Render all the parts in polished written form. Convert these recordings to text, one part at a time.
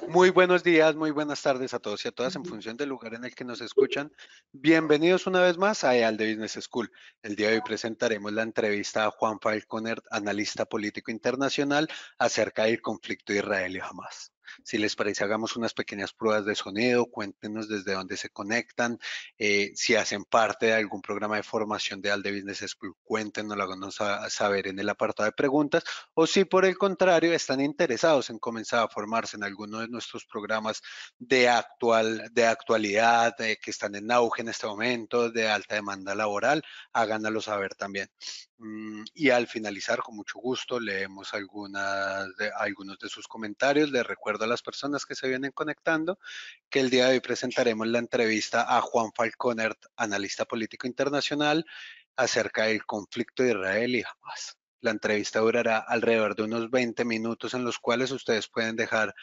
Muy buenos días, muy buenas tardes a todos y a todas en función del lugar en el que nos escuchan. Bienvenidos una vez más a EAL de Business School. El día de hoy presentaremos la entrevista a Juan Falconer, analista político internacional, acerca del conflicto de Israel y Hamas. Si les parece, hagamos unas pequeñas pruebas de sonido, cuéntenos desde dónde se conectan, si hacen parte de algún programa de formación de EAL de Business School, cuéntenos, lo háganos saber en el apartado de preguntas o si por el contrario están interesados en comenzar a formarse en alguno de nuestros programas de actualidad, que están en auge en este momento, de alta demanda laboral, háganlo saber también. Y al finalizar, con mucho gusto, leemos algunos de sus comentarios. Les recuerdo a las personas que se vienen conectando que el día de hoy presentaremos la entrevista a Juan Falconer, analista político internacional, acerca del conflicto de Israel y Hamas. La entrevista durará alrededor de unos 20 minutos en los cuales ustedes pueden dejar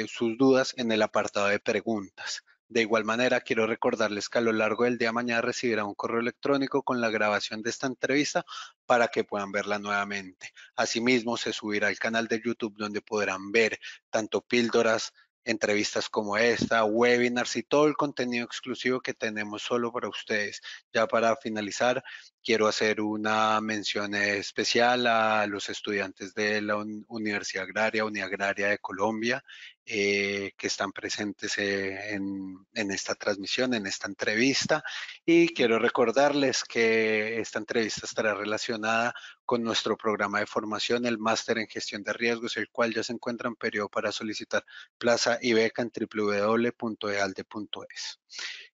sus dudas en el apartado de preguntas. De igual manera, quiero recordarles que a lo largo del día de mañana recibirá un correo electrónico con la grabación de esta entrevista para que puedan verla nuevamente. Asimismo, se subirá al canal de YouTube donde podrán ver tanto píldoras, entrevistas como esta, webinars y todo el contenido exclusivo que tenemos solo para ustedes. Ya para finalizar, quiero hacer una mención especial a los estudiantes de la Universidad Agraria, Uniagraria de Colombia, que están presentes en esta transmisión, en esta entrevista. Y quiero recordarles que esta entrevista estará relacionada con nuestro programa de formación, el Máster en Gestión de Riesgos, el cual ya se encuentra en periodo para solicitar plaza y beca en www.ealde.es.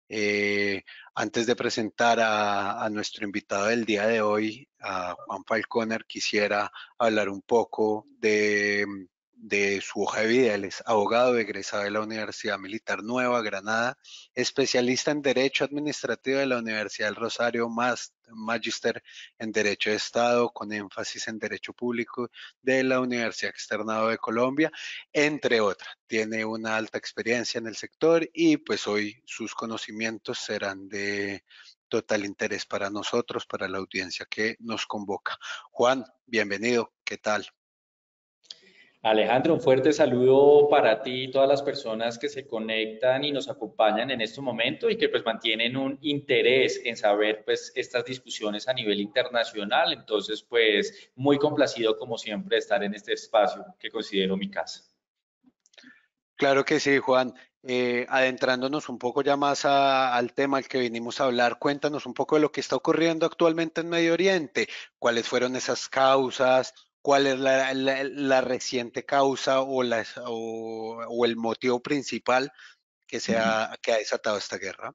Eh, Antes de presentar a nuestro invitado del día de hoy, a Juan Falconer, quisiera hablar un poco de su hoja de vida. Él es abogado egresado de la Universidad Militar Nueva Granada, especialista en Derecho Administrativo de la Universidad del Rosario, magíster en Derecho de Estado, con énfasis en Derecho Público de la Universidad Externado de Colombia, entre otras. Tiene una alta experiencia en el sector y pues hoy sus conocimientos serán de total interés para nosotros, para la audiencia que nos convoca. Juan, bienvenido, ¿qué tal? Alejandro, un fuerte saludo para ti y todas las personas que se conectan y nos acompañan en este momento y que pues mantienen un interés en saber pues estas discusiones a nivel internacional. Entonces pues muy complacido como siempre de estar en este espacio que considero mi casa. Claro que sí, Juan. Adentrándonos un poco ya más al tema al que vinimos a hablar, cuéntanos un poco de lo que está ocurriendo actualmente en Medio Oriente. ¿Cuáles fueron esas causas? ¿Cuál es la reciente causa o el motivo principal que ha desatado esta guerra?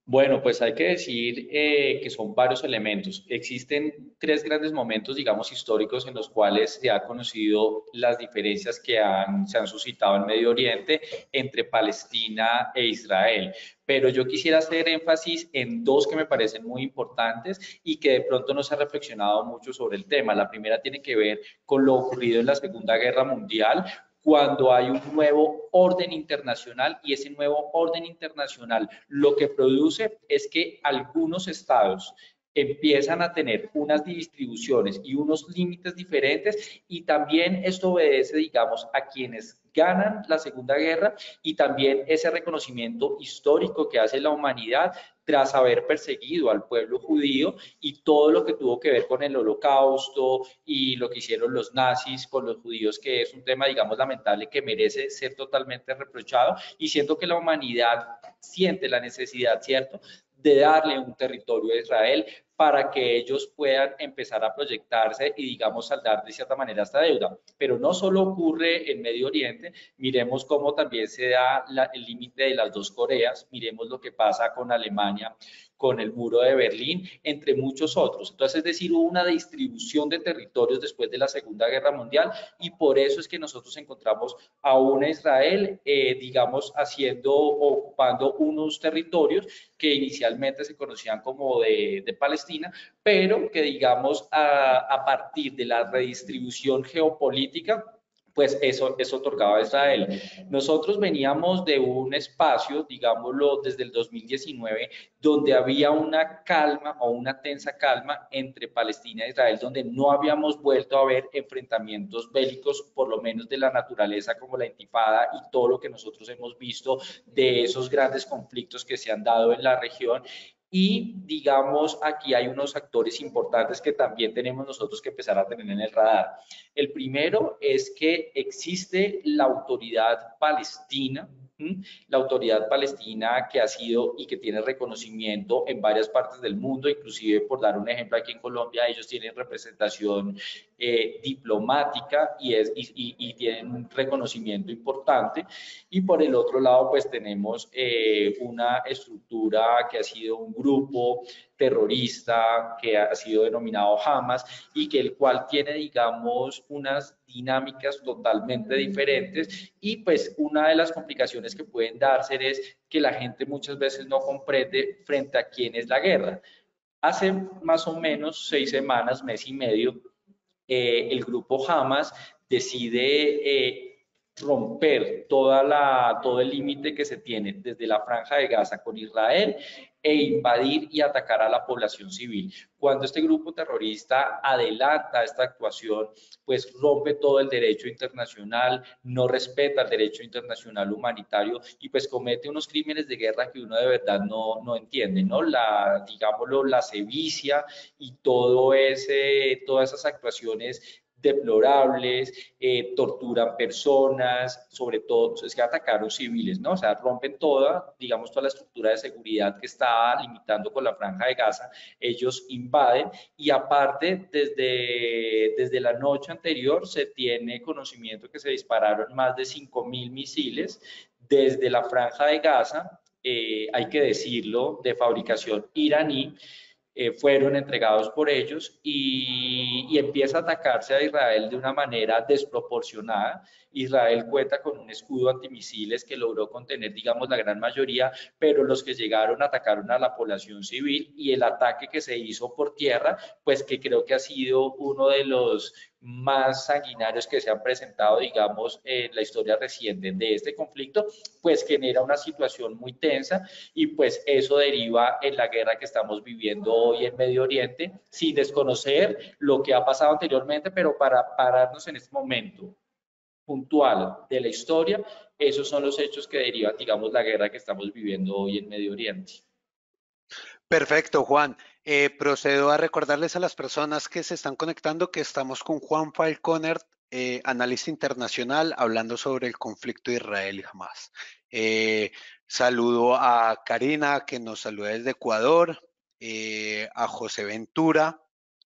Bueno, pues hay que decir que son varios elementos. Existen tres grandes momentos, digamos, históricos en los cuales se ha conocido las diferencias se han suscitado en Medio Oriente entre Palestina e Israel. Pero yo quisiera hacer énfasis en dos que me parecen muy importantes y que de pronto no se ha reflexionado mucho sobre el tema. La primera tiene que ver con lo ocurrido en la Segunda Guerra Mundial, cuando hay un nuevo orden internacional y ese nuevo orden internacional lo que produce es que algunos estados empiezan a tener unas distribuciones y unos límites diferentes y también esto obedece, digamos, a quienes ganan la Segunda Guerra y también ese reconocimiento histórico que hace la humanidad tras haber perseguido al pueblo judío y todo lo que tuvo que ver con el holocausto y lo que hicieron los nazis con los judíos, que es un tema, digamos, lamentable que merece ser totalmente reprochado y siento que la humanidad siente la necesidad, ¿cierto?, de darle un territorio a Israel para que ellos puedan empezar a proyectarse y, digamos, saldar de cierta manera esta deuda. Pero no solo ocurre en Medio Oriente, miremos cómo también se da el límite de las dos Coreas, miremos lo que pasa con Alemania, con el muro de Berlín, entre muchos otros. Entonces, es decir, hubo una distribución de territorios después de la Segunda Guerra Mundial y por eso es que nosotros encontramos a una Israel, digamos, ocupando unos territorios que inicialmente se conocían como de Palestina, pero que, digamos, a partir de la redistribución geopolítica, pues eso otorgaba a Israel. Nosotros veníamos de un espacio, digámoslo, desde el 2019, donde había una calma o una tensa calma entre Palestina e Israel, donde no habíamos vuelto a ver enfrentamientos bélicos, por lo menos de la naturaleza como la intifada y todo lo que nosotros hemos visto de esos grandes conflictos que se han dado en la región. Y digamos, aquí hay unos actores importantes que también tenemos nosotros que empezar a tener en el radar. El primero es que existe la autoridad palestina, la autoridad palestina que ha sido y que tiene reconocimiento en varias partes del mundo, inclusive por dar un ejemplo aquí en Colombia, ellos tienen representación diplomática y tienen un reconocimiento importante. Y por el otro lado, pues tenemos una estructura que ha sido un grupo terrorista que ha sido denominado Hamas y que el cual tiene, digamos, unas dinámicas totalmente diferentes y pues una de las complicaciones que pueden darse es que la gente muchas veces no comprende frente a quién es la guerra. Hace más o menos 6 semanas, mes y medio, el grupo Hamas decide romper todo el límite que se tiene desde la franja de Gaza con Israel e invadir y atacar a la población civil. Cuando este grupo terrorista adelanta esta actuación, pues rompe todo el derecho internacional, no respeta el derecho internacional humanitario y pues comete unos crímenes de guerra que uno de verdad no entiende, ¿no? Digámoslo, la sevicia y todas esas actuaciones deplorables, torturan personas, sobre todo, es que atacaron civiles, ¿no? O sea, rompen digamos, toda la estructura de seguridad que estaba limitando con la franja de Gaza, ellos invaden y aparte, desde la noche anterior se tiene conocimiento que se dispararon más de 5.000 misiles desde la franja de Gaza, hay que decirlo, de fabricación iraní, fueron entregados por ellos y empieza a atacarse a Israel de una manera desproporcionada. Israel cuenta con un escudo antimisiles que logró contener, digamos, la gran mayoría, pero los que llegaron atacaron a la población civil y el ataque que se hizo por tierra, pues que creo que ha sido uno de los más sanguinarios que se han presentado, digamos, en la historia reciente de este conflicto, pues genera una situación muy tensa y pues eso deriva en la guerra que estamos viviendo hoy en Medio Oriente, sin desconocer lo que ha pasado anteriormente, pero para pararnos en este momento puntual de la historia, esos son los hechos que derivan, digamos, la guerra que estamos viviendo hoy en Medio Oriente. Perfecto, Juan. Procedo a recordarles a las personas que se están conectando que estamos con Juan Falconer, analista internacional, hablando sobre el conflicto Israel y Hamas. Saludo a Karina, que nos saluda desde Ecuador, a José Ventura,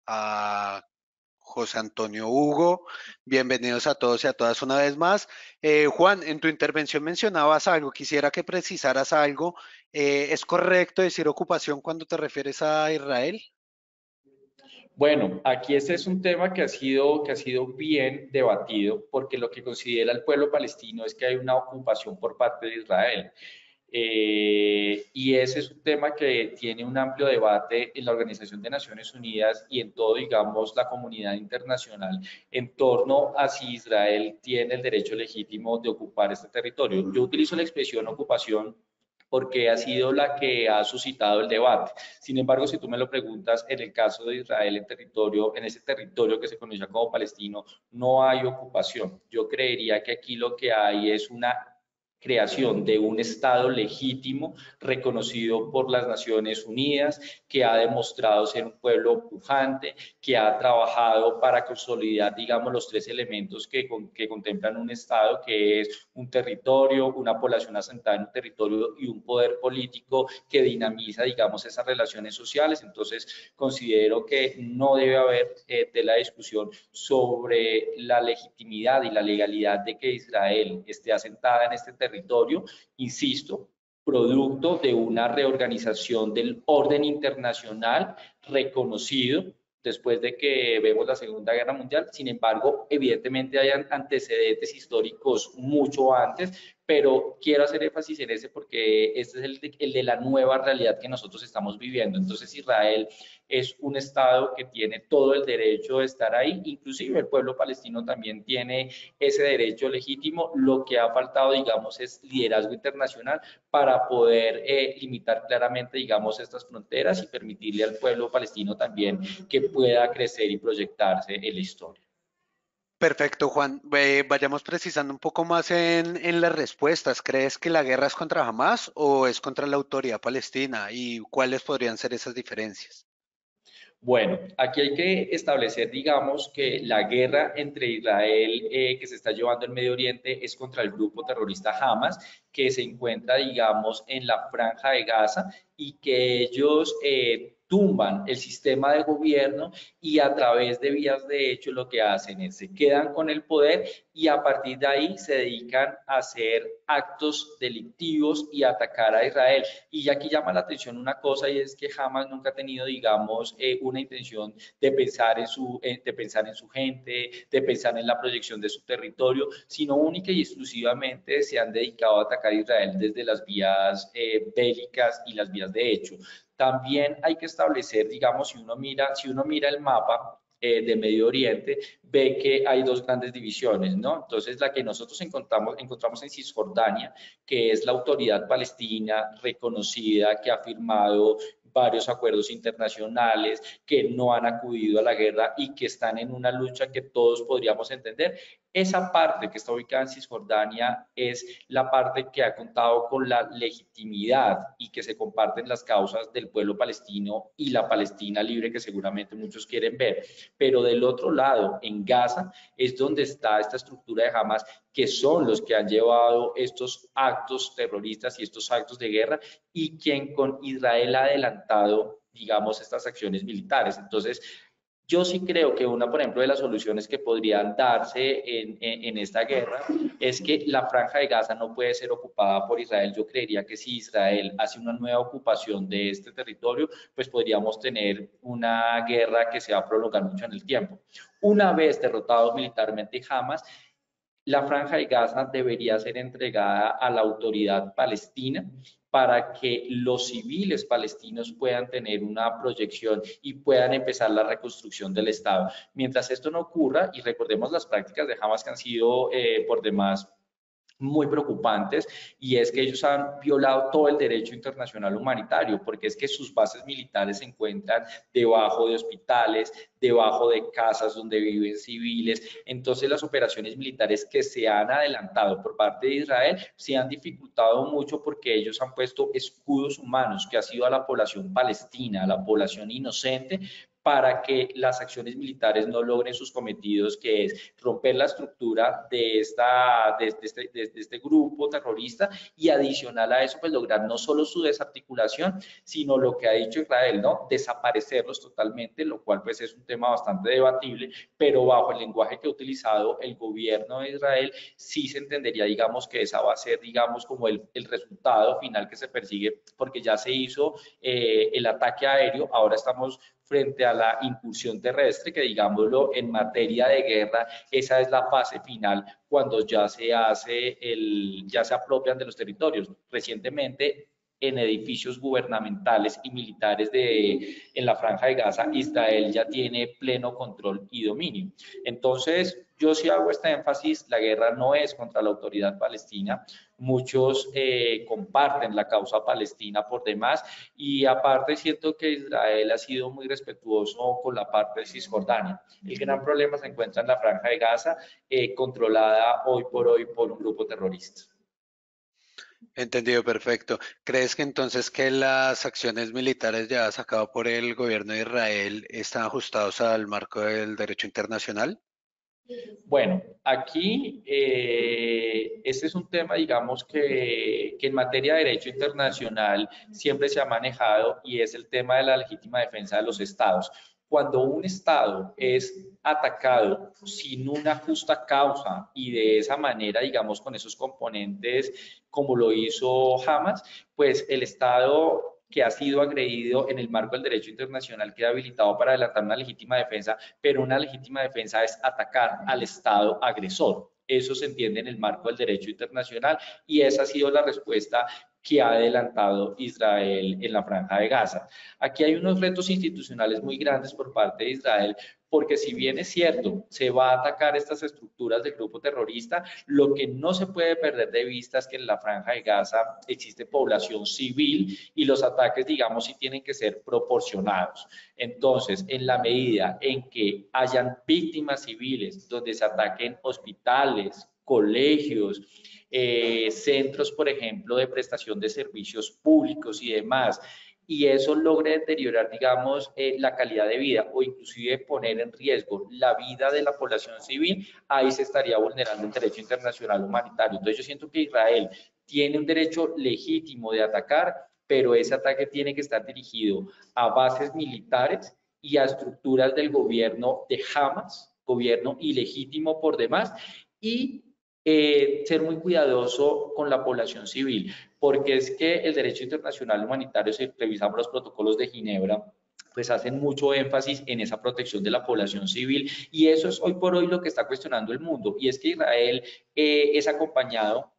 a José Antonio Hugo. Bienvenidos a todos y a todas una vez más. Juan, en tu intervención mencionabas algo, quisiera que precisaras algo. ¿Es correcto decir ocupación cuando te refieres a Israel? Bueno, aquí este es un tema que ha sido bien debatido porque lo que considera el pueblo palestino es que hay una ocupación por parte de Israel. Y ese es un tema que tiene un amplio debate en la Organización de Naciones Unidas y en todo, digamos, la comunidad internacional en torno a si Israel tiene el derecho legítimo de ocupar este territorio. Yo utilizo la expresión ocupación porque ha sido la que ha suscitado el debate. Sin embargo, si tú me lo preguntas, en el caso de Israel, en ese territorio que se conoce como palestino, no hay ocupación. Yo creería que aquí lo que hay es una creación de un Estado legítimo reconocido por las Naciones Unidas, que ha demostrado ser un pueblo pujante, que ha trabajado para consolidar, digamos, los tres elementos que contemplan un Estado, que es un territorio, una población asentada en un territorio y un poder político que dinamiza, digamos, esas relaciones sociales. Entonces, considero que no debe haber tela de discusión sobre la legitimidad y la legalidad de que Israel esté asentada en este territorio, insisto, producto de una reorganización del orden internacional reconocido después de que vemos la Segunda Guerra Mundial. Sin embargo, evidentemente hay antecedentes históricos mucho antes, pero quiero hacer énfasis en ese porque este es el de la nueva realidad que nosotros estamos viviendo. Entonces Israel es un Estado que tiene todo el derecho de estar ahí, inclusive el pueblo palestino también tiene ese derecho legítimo. Lo que ha faltado, digamos, es liderazgo internacional para poder limitar claramente, digamos, estas fronteras y permitirle al pueblo palestino también que pueda crecer y proyectarse en la historia. Perfecto, Juan. Vayamos precisando un poco más en las respuestas. ¿Crees que la guerra es contra Hamas o es contra la autoridad palestina? ¿Y cuáles podrían ser esas diferencias? Bueno, aquí hay que establecer, digamos, que la guerra entre Israel que se está llevando en Medio Oriente es contra el grupo terrorista Hamas, que se encuentra, digamos, en la franja de Gaza y que ellos tumban el sistema de gobierno y a través de vías de hecho lo que hacen es se quedan con el poder y a partir de ahí se dedican a hacer actos delictivos y atacar a Israel. Y aquí llama la atención una cosa y es que Hamas nunca ha tenido, digamos, una intención de pensar en su gente, de pensar en la proyección de su territorio, sino única y exclusivamente se han dedicado a atacar a Israel desde las vías bélicas y las vías de hecho. También hay que establecer, digamos, si uno mira el mapa de Medio Oriente, ve que hay dos grandes divisiones, ¿no? Entonces, la que nosotros encontramos en Cisjordania, que es la autoridad palestina reconocida, que ha firmado varios acuerdos internacionales, que no han acudido a la guerra y que están en una lucha que todos podríamos entender. Esa parte que está ubicada en Cisjordania es la parte que ha contado con la legitimidad y que se comparten las causas del pueblo palestino y la Palestina libre que seguramente muchos quieren ver. Pero del otro lado, en Gaza, es donde está esta estructura de Hamas, que son los que han llevado estos actos terroristas y estos actos de guerra y quien con Israel ha adelantado, digamos, estas acciones militares. Entonces, yo sí creo que una, por ejemplo, de las soluciones que podrían darse en esta guerra es que la franja de Gaza no puede ser ocupada por Israel. Yo creería que si Israel hace una nueva ocupación de este territorio, pues podríamos tener una guerra que se va a prolongar mucho en el tiempo. Una vez derrotado militarmente Hamas, la franja de Gaza debería ser entregada a la autoridad palestina para que los civiles palestinos puedan tener una proyección y puedan empezar la reconstrucción del Estado. Mientras esto no ocurra, y recordemos las prácticas de Hamas que han sido por demás muy preocupantes y es que ellos han violado todo el derecho internacional humanitario porque es que sus bases militares se encuentran debajo de hospitales, debajo de casas donde viven civiles. Entonces las operaciones militares que se han adelantado por parte de Israel se han dificultado mucho porque ellos han puesto escudos humanos que ha sido a la población palestina, a la población inocente, para que las acciones militares no logren sus cometidos, que es romper la estructura de este grupo terrorista y adicional a eso, pues lograr no solo su desarticulación, sino lo que ha dicho Israel, ¿no? Desaparecerlos totalmente, lo cual pues es un tema bastante debatible, pero bajo el lenguaje que ha utilizado el gobierno de Israel, sí se entendería, digamos, que esa va a ser, digamos, como el resultado final que se persigue, porque ya se hizo el ataque aéreo, ahora estamos frente a la incursión terrestre, que digámoslo en materia de guerra, esa es la fase final cuando ya se apropian de los territorios. Recientemente en edificios gubernamentales y militares en la Franja de Gaza, Israel ya tiene pleno control y dominio. Entonces, yo sí hago este énfasis, la guerra no es contra la autoridad palestina, muchos comparten la causa palestina por demás y aparte siento que Israel ha sido muy respetuoso con la parte de Cisjordania. El gran problema se encuentra en la Franja de Gaza, controlada hoy por hoy por un grupo terrorista. Entendido, perfecto. ¿Crees que entonces que las acciones militares llevadas a cabo por el gobierno de Israel están ajustados al marco del derecho internacional? Bueno, aquí este es un tema, digamos, que en materia de derecho internacional siempre se ha manejado y es el tema de la legítima defensa de los estados. Cuando un estado es atacado sin una justa causa y de esa manera, digamos, con esos componentes como lo hizo Hamas, pues el estado que ha sido agredido en el marco del derecho internacional queda habilitado para adelantar una legítima defensa, pero una legítima defensa es atacar al Estado agresor. eso se entiende en el marco del derecho internacional y esa ha sido la respuesta que ha adelantado Israel en la Franja de Gaza. Aquí hay unos retos institucionales muy grandes por parte de Israel, porque si bien es cierto, se va a atacar estas estructuras del grupo terrorista, lo que no se puede perder de vista es que en la Franja de Gaza existe población civil y los ataques, digamos, sí tienen que ser proporcionados. Entonces, en la medida en que hayan víctimas civiles, donde se ataquen hospitales, colegios, centros, por ejemplo, de prestación de servicios públicos y demás, y eso logre deteriorar, digamos, la calidad de vida o inclusive poner en riesgo la vida de la población civil, ahí se estaría vulnerando el derecho internacional humanitario. Entonces yo siento que Israel tiene un derecho legítimo de atacar, pero ese ataque tiene que estar dirigido a bases militares y a estructuras del gobierno de Hamas, gobierno ilegítimo por demás, y ser muy cuidadoso con la población civil, porque es que el derecho internacional humanitario, si revisamos los protocolos de Ginebra, pues hacen mucho énfasis en esa protección de la población civil y eso es hoy por hoy lo que está cuestionando el mundo y es que Israel es acompañado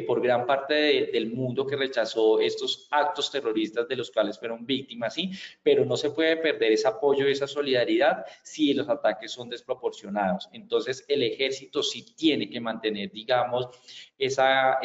por gran parte del mundo que rechazó estos actos terroristas de los cuales fueron víctimas, ¿sí? Pero no se puede perder ese apoyo y esa solidaridad si los ataques son desproporcionados. Entonces, el ejército sí tiene que mantener, digamos, esa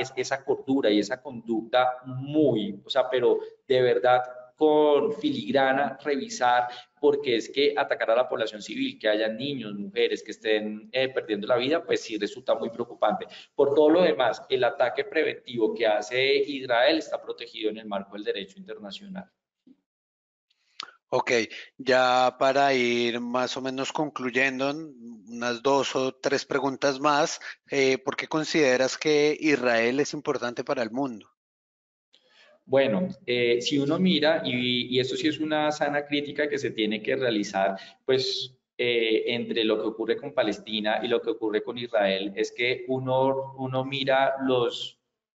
cordura y esa conducta muy, o sea, pero de verdad con filigrana revisar, porque es que atacar a la población civil, que haya niños, mujeres que estén perdiendo la vida, pues sí resulta muy preocupante. Por todo lo demás, el ataque preventivo que hace Israel está protegido en el marco del derecho internacional. Ok, ya para ir más o menos concluyendo, unas dos o tres preguntas más. ¿Por qué consideras que Israel es importante para el mundo? Bueno, si uno mira, y esto sí es una sana crítica que se tiene que realizar, pues entre lo que ocurre con Palestina y lo que ocurre con Israel, es que uno mira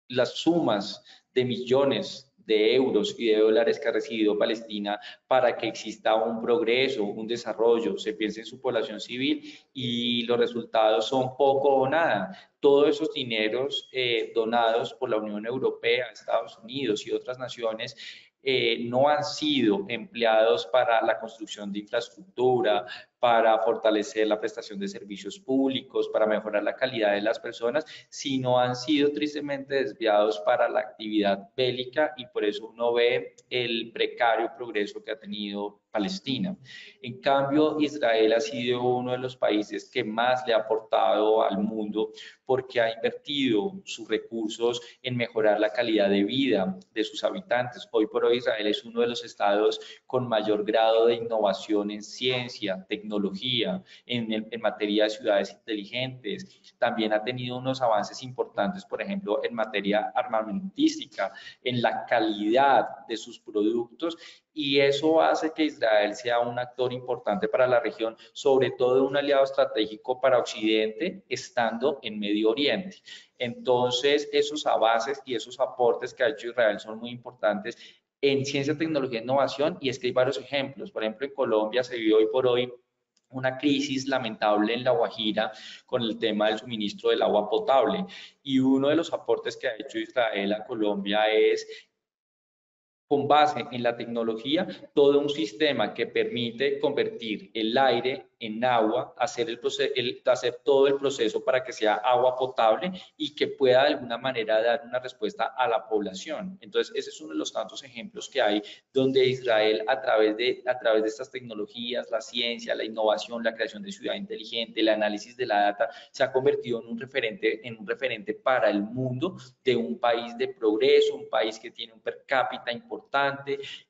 las sumas de millones de euros y de dólares que ha recibido Palestina para que exista un progreso, un desarrollo, se piense en su población civil y los resultados son poco o nada. Todos esos dineros donados por la Unión Europea, Estados Unidos y otras naciones no han sido empleados para la construcción de infraestructura, para fortalecer la prestación de servicios públicos, para mejorar la calidad de las personas, sino han sido tristemente desviados para la actividad bélica y por eso uno ve el precario progreso que ha tenido Palestina. En cambio, Israel ha sido uno de los países que más le ha aportado al mundo porque ha invertido sus recursos en mejorar la calidad de vida de sus habitantes. Hoy por hoy Israel es uno de los estados con mayor grado de innovación en ciencia, tecnología, en materia de ciudades inteligentes. También ha tenido unos avances importantes, por ejemplo, en materia armamentística, en la calidad de sus productos y eso hace que Israel sea un actor importante para la región, sobre todo un aliado estratégico para Occidente, estando en Medio Oriente. Entonces, esos avances y esos aportes que ha hecho Israel son muy importantes en ciencia, tecnología e innovación, y es que hay varios ejemplos. Por ejemplo, en Colombia se vive hoy por hoy una crisis lamentable en La Guajira con el tema del suministro del agua potable. Y uno de los aportes que ha hecho Israel a Colombia es con base en la tecnología, todo un sistema que permite convertir el aire en agua, hacer todo el proceso para que sea agua potable y que pueda de alguna manera dar una respuesta a la población. Entonces, ese es uno de los tantos ejemplos que hay donde Israel, a través de estas tecnologías, la ciencia, la innovación, la creación de ciudad inteligente, el análisis de la data, se ha convertido en un referente para el mundo de un país de progreso, un país que tiene un per cápita importante,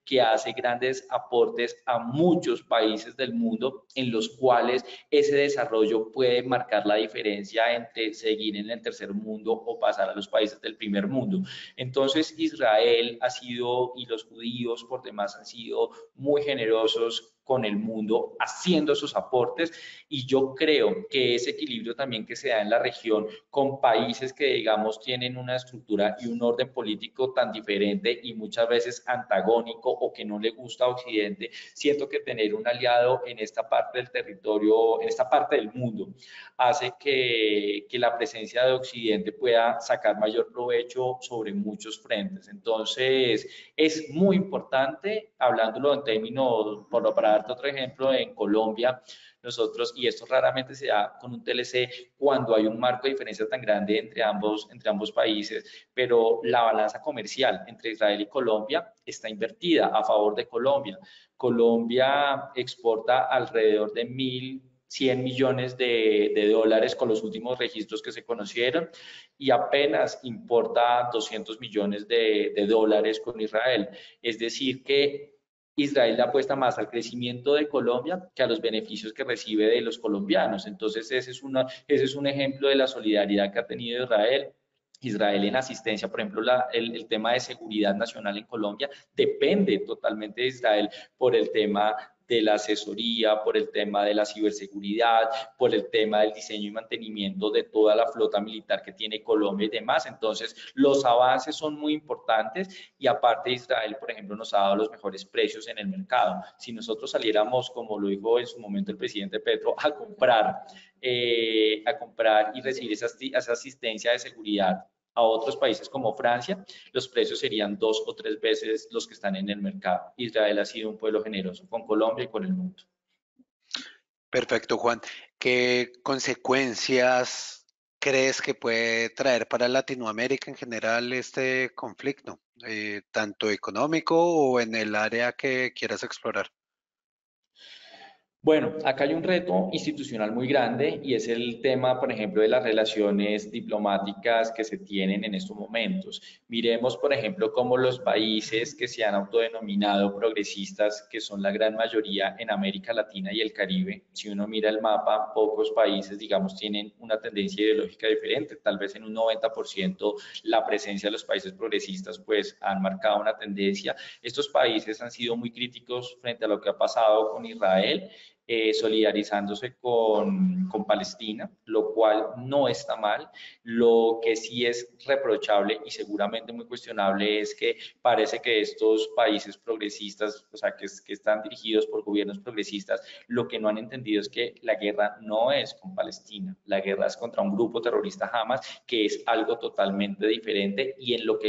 que hace grandes aportes a muchos países del mundo en los cuales ese desarrollo puede marcar la diferencia entre seguir en el tercer mundo o pasar a los países del primer mundo. Entonces Israel ha sido y los judíos por demás han sido muy generosos con el mundo haciendo sus aportes, y yo creo que ese equilibrio también que se da en la región con países que, digamos, tienen una estructura y un orden político tan diferente y muchas veces antagónico o que no le gusta a Occidente, siento que tener un aliado en esta parte del territorio, en esta parte del mundo, hace que la presencia de Occidente pueda sacar mayor provecho sobre muchos frentes. Entonces, es muy importante, hablándolo en términos, para darte otro ejemplo, en Colombia, nosotros, y esto raramente se da con un TLC cuando hay un marco de diferencia tan grande entre ambos países, pero la balanza comercial entre Israel y Colombia está invertida a favor de Colombia. Colombia exporta alrededor de 1.100 millones de dólares con los últimos registros que se conocieron y apenas importa 200 millones de dólares con Israel. Es decir, que Israel le apuesta más al crecimiento de Colombia que a los beneficios que recibe de los colombianos. Entonces, ese es un ejemplo de la solidaridad que ha tenido Israel. Israel en asistencia, por ejemplo, el tema de seguridad nacional en Colombia depende totalmente de Israel por el tema de la asesoría, por el tema de la ciberseguridad, por el tema del diseño y mantenimiento de toda la flota militar que tiene Colombia y demás. Entonces, los avances son muy importantes y aparte Israel, por ejemplo, nos ha dado los mejores precios en el mercado. Si nosotros saliéramos, como lo dijo en su momento el presidente Petro, a comprar y recibir esa asistencia de seguridad a otros países como Francia, los precios serían 2 o 3 veces los que están en el mercado. Israel ha sido un pueblo generoso con Colombia y con el mundo. Perfecto, Juan. ¿Qué consecuencias crees que puede traer para Latinoamérica en general este conflicto, tanto económico o en el área que quieras explorar? Bueno, acá hay un reto institucional muy grande y es el tema, por ejemplo, de las relaciones diplomáticas que se tienen en estos momentos. Miremos, por ejemplo, cómo los países que se han autodenominado progresistas, que son la gran mayoría en América Latina y el Caribe, si uno mira el mapa, pocos países, digamos, tienen una tendencia ideológica diferente. Tal vez en un 90% la presencia de los países progresistas, pues, han marcado una tendencia. Estos países han sido muy críticos frente a lo que ha pasado con Israel, solidarizándose con Palestina, lo cual no está mal. Lo que sí es reprochable y seguramente muy cuestionable es que parece que estos países progresistas, o sea, que están dirigidos por gobiernos progresistas, lo que no han entendido es que la guerra no es con Palestina, la guerra es contra un grupo terrorista Hamas, que es algo totalmente diferente y en lo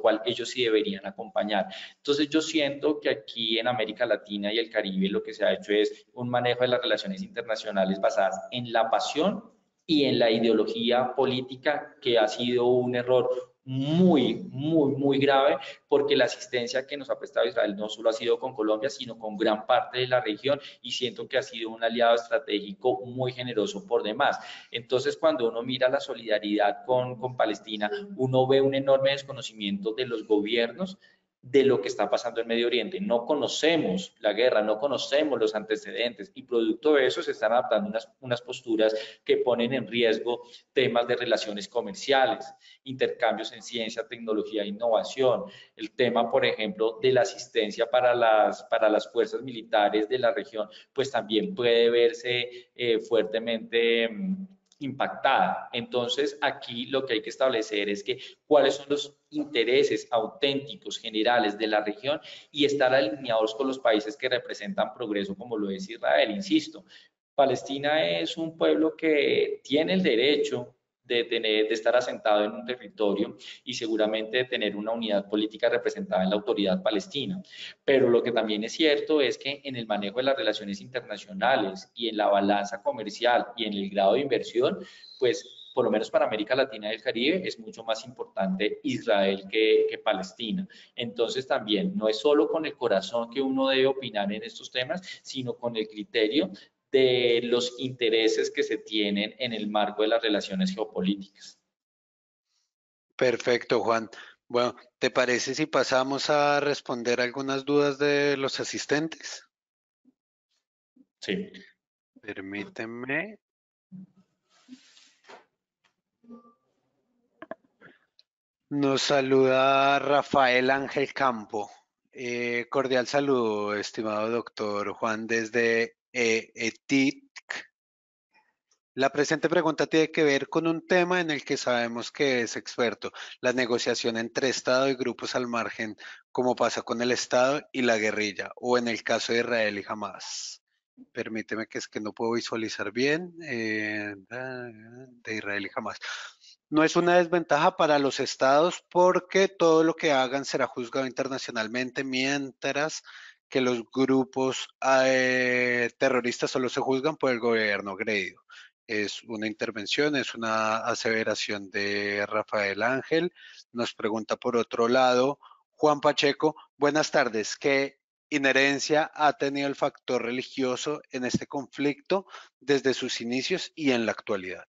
cual ellos sí deberían acompañar. Entonces yo siento que aquí en América Latina y el Caribe lo que se ha hecho es un manejo de las relaciones internacionales basadas en la pasión y en la ideología política, que ha sido un error muy grave, porque la asistencia que nos ha prestado Israel no solo ha sido con Colombia, sino con gran parte de la región, y siento que ha sido un aliado estratégico muy generoso por demás. Entonces, cuando uno mira la solidaridad con Palestina, uno ve un enorme desconocimiento de los gobiernos de lo que está pasando en Medio Oriente. No conocemos la guerra, no conocemos los antecedentes y producto de eso se están adaptando unas posturas que ponen en riesgo temas de relaciones comerciales, intercambios en ciencia, tecnología e innovación, el tema, por ejemplo, de la asistencia para las fuerzas militares de la región, pues también puede verse fuertemente impactada. Entonces, aquí lo que hay que establecer es que cuáles son los intereses auténticos, generales de la región y estar alineados con los países que representan progreso, como lo es Israel. Insisto, Palestina es un pueblo que tiene el derecho de estar asentado en un territorio y seguramente de tener una unidad política representada en la autoridad palestina. Pero lo que también es cierto es que en el manejo de las relaciones internacionales y en la balanza comercial y en el grado de inversión, pues por lo menos para América Latina y el Caribe, es mucho más importante Israel que Palestina. Entonces también no es solo con el corazón que uno debe opinar en estos temas, sino con el criterio de los intereses que se tienen en el marco de las relaciones geopolíticas. Perfecto, Juan. Bueno, ¿te parece si pasamos a responder algunas dudas de los asistentes? Sí. Permíteme. Nos saluda Rafael Ángel Campo. Cordial saludo, estimado doctor Juan, desde ETIC. La presente pregunta tiene que ver con un tema en el que sabemos que es experto, la negociación entre Estado y grupos al margen, como pasa con el Estado y la guerrilla, o en el caso de Israel y Hamas. Permíteme que es que no puedo visualizar bien de Israel y Hamas. No es una desventaja para los estados porque todo lo que hagan será juzgado internacionalmente, mientras que los grupos terroristas solo se juzgan por el gobierno agredido. Es una intervención, es una aseveración de Rafael Ángel. Nos pregunta por otro lado Juan Pacheco, buenas tardes. ¿Qué inherencia ha tenido el factor religioso en este conflicto desde sus inicios y en la actualidad?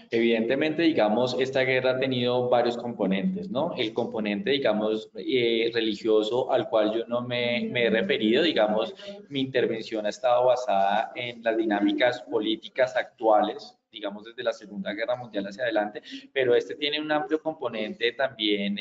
Evidentemente, digamos, esta guerra ha tenido varios componentes, ¿no? El componente, digamos, religioso al cual yo no me he referido, digamos, mi intervención ha estado basada en las dinámicas políticas actuales, digamos, desde la Segunda Guerra Mundial hacia adelante, pero este tiene un amplio componente también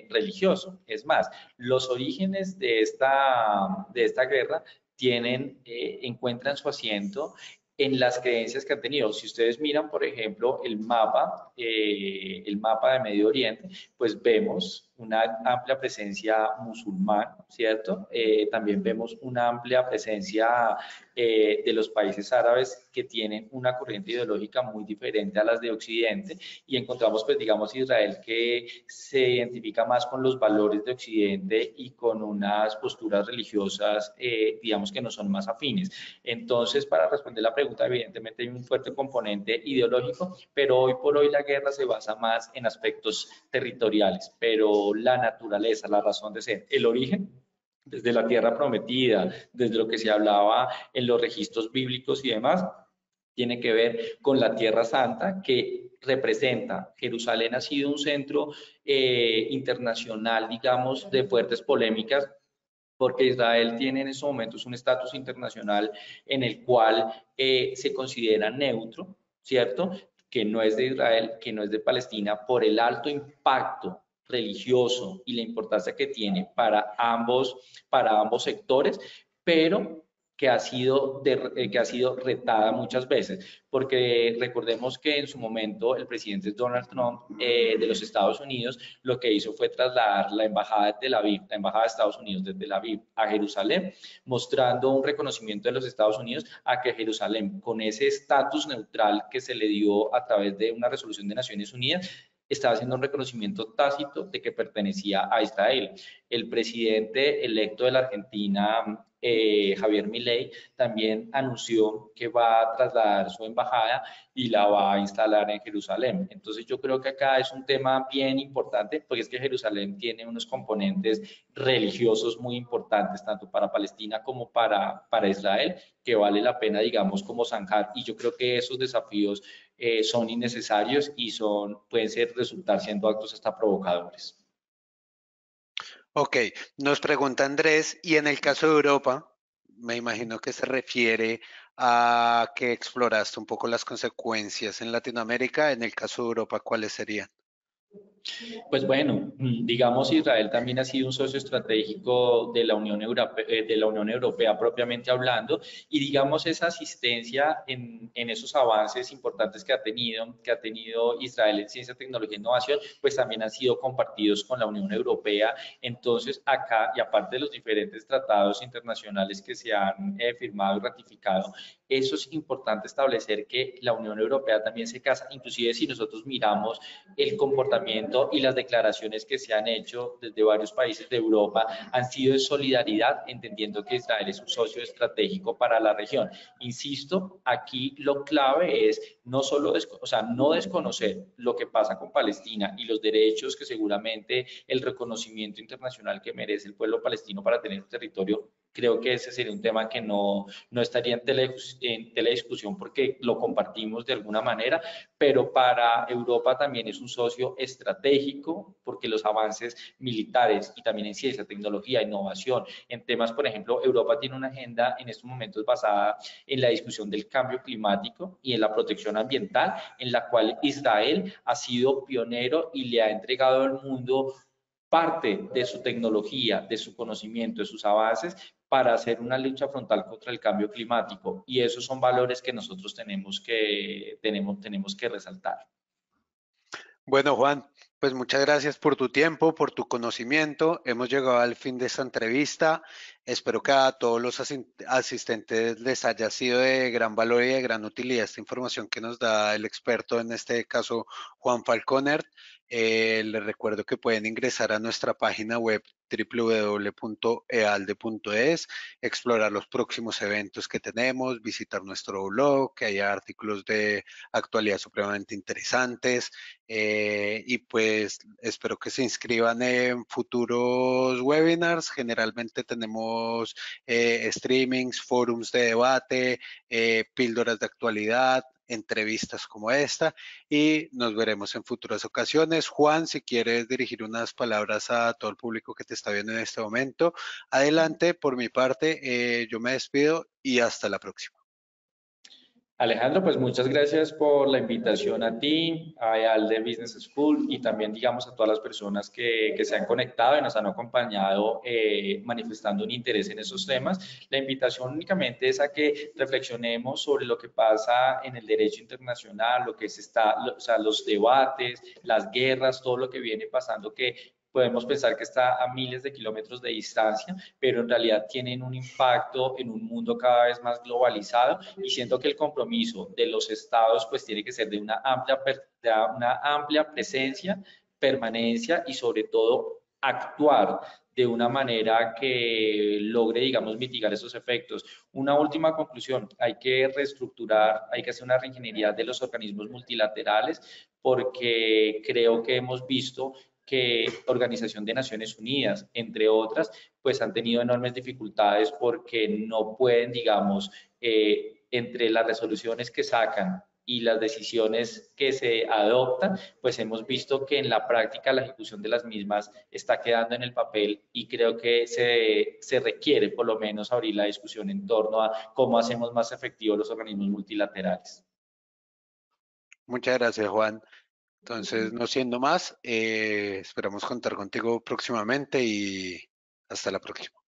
religioso. Es más, los orígenes de esta guerra encuentran su asiento en las creencias que han tenido. Si ustedes miran, por ejemplo, el mapa de Medio Oriente, pues vemos una amplia presencia musulmana, ¿cierto? También vemos una amplia presencia de los países árabes que tienen una corriente ideológica muy diferente a las de Occidente y encontramos, pues, digamos, Israel que se identifica más con los valores de Occidente y con unas posturas religiosas, digamos, que no son más afines. Entonces, para responder la pregunta, evidentemente hay un fuerte componente ideológico, pero hoy por hoy la guerra se basa más en aspectos territoriales, pero la naturaleza, la razón de ser, el origen, desde la tierra prometida, desde lo que se hablaba en los registros bíblicos y demás, tiene que ver con la Tierra Santa que representa. Jerusalén ha sido un centro internacional, digamos, de fuertes polémicas porque Israel tiene en estos momentos un estatus internacional en el cual se considera neutro, ¿cierto? Que no es de Israel, que no es de Palestina, por el alto impacto religioso y la importancia que tiene para ambos sectores, pero que ha sido retada muchas veces, porque recordemos que en su momento el presidente Donald Trump de los Estados Unidos lo que hizo fue trasladar la embajada de Tel Aviv, la embajada de Estados Unidos de Tel Aviv a Jerusalén, mostrando un reconocimiento de los Estados Unidos a que Jerusalén, con ese estatus neutral que se le dio a través de una resolución de Naciones Unidas, estaba haciendo un reconocimiento tácito de que pertenecía a Israel. El presidente electo de la Argentina, Javier Milei, también anunció que va a trasladar su embajada y la va a instalar en Jerusalén. Entonces yo creo que acá es un tema bien importante, porque es que Jerusalén tiene unos componentes religiosos muy importantes, tanto para Palestina como para Israel, que vale la pena, digamos, como zanjar. Y yo creo que esos desafíos son innecesarios y pueden resultar siendo actos hasta provocadores. Ok, nos pregunta Andrés, y en el caso de Europa, me imagino que se refiere a que exploraste un poco las consecuencias en Latinoamérica. En el caso de Europa, ¿cuáles serían? Pues bueno, digamos Israel también ha sido un socio estratégico de la Unión Europea propiamente hablando y digamos esa asistencia en esos avances importantes que ha tenido Israel en ciencia, tecnología e innovación, pues también han sido compartidos con la Unión Europea. Entonces acá, y aparte de los diferentes tratados internacionales que se han firmado y ratificado, eso es importante establecer que la Unión Europea también se casa, inclusive si nosotros miramos el comportamiento y las declaraciones que se han hecho desde varios países de Europa han sido de solidaridad, entendiendo que Israel es un socio estratégico para la región. Insisto, aquí lo clave es no solo no desconocer lo que pasa con Palestina y los derechos que seguramente el reconocimiento internacional que merece el pueblo palestino para tener un territorio. Creo que ese sería un tema que no estaría en telediscusión porque lo compartimos de alguna manera, pero para Europa también es un socio estratégico porque los avances militares y también en ciencia, tecnología, innovación, en temas, por ejemplo, Europa tiene una agenda en estos momentos basada en la discusión del cambio climático y en la protección ambiental, en la cual Israel ha sido pionero y le ha entregado al mundo parte de su tecnología, de su conocimiento, de sus avances para hacer una lucha frontal contra el cambio climático. Y esos son valores que nosotros tenemos que resaltar. Bueno, Juan, pues muchas gracias por tu tiempo, por tu conocimiento. Hemos llegado al fin de esta entrevista. Espero que a todos los asistentes les haya sido de gran valor y de gran utilidad esta información que nos da el experto, en este caso Juan Falconer. Les recuerdo que pueden ingresar a nuestra página web www.ealde.es, explorar los próximos eventos que tenemos, visitar nuestro blog, que haya artículos de actualidad supremamente interesantes. Y pues espero que se inscriban en futuros webinars. Generalmente tenemos streamings, forums de debate, píldoras de actualidad, entrevistas como esta y nos veremos en futuras ocasiones. Juan, si quieres dirigir unas palabras a todo el público que te está viendo en este momento, adelante. Por mi parte, yo me despido y hasta la próxima. Alejandro, pues muchas gracias por la invitación a ti, al de Business School y también, digamos, a todas las personas que se han conectado y nos han acompañado manifestando un interés en esos temas. La invitación únicamente es a que reflexionemos sobre lo que pasa en el derecho internacional, lo que o sea, los debates, las guerras, todo lo que viene pasando que podemos pensar que está a miles de kilómetros de distancia, pero en realidad tienen un impacto en un mundo cada vez más globalizado y siento que el compromiso de los estados pues tiene que ser de una amplia presencia, permanencia y sobre todo actuar de una manera que logre, digamos, mitigar esos efectos. Una última conclusión, hay que reestructurar, hay que hacer una reingeniería de los organismos multilaterales porque creo que hemos visto que Organización de Naciones Unidas, entre otras, pues han tenido enormes dificultades porque no pueden, digamos, entre las resoluciones que sacan y las decisiones que se adoptan, pues hemos visto que en la práctica la ejecución de las mismas está quedando en el papel y creo que se requiere por lo menos abrir la discusión en torno a cómo hacemos más efectivos los organismos multilaterales. Muchas gracias, Juan. Entonces, no siendo más, esperamos contar contigo próximamente y hasta la próxima.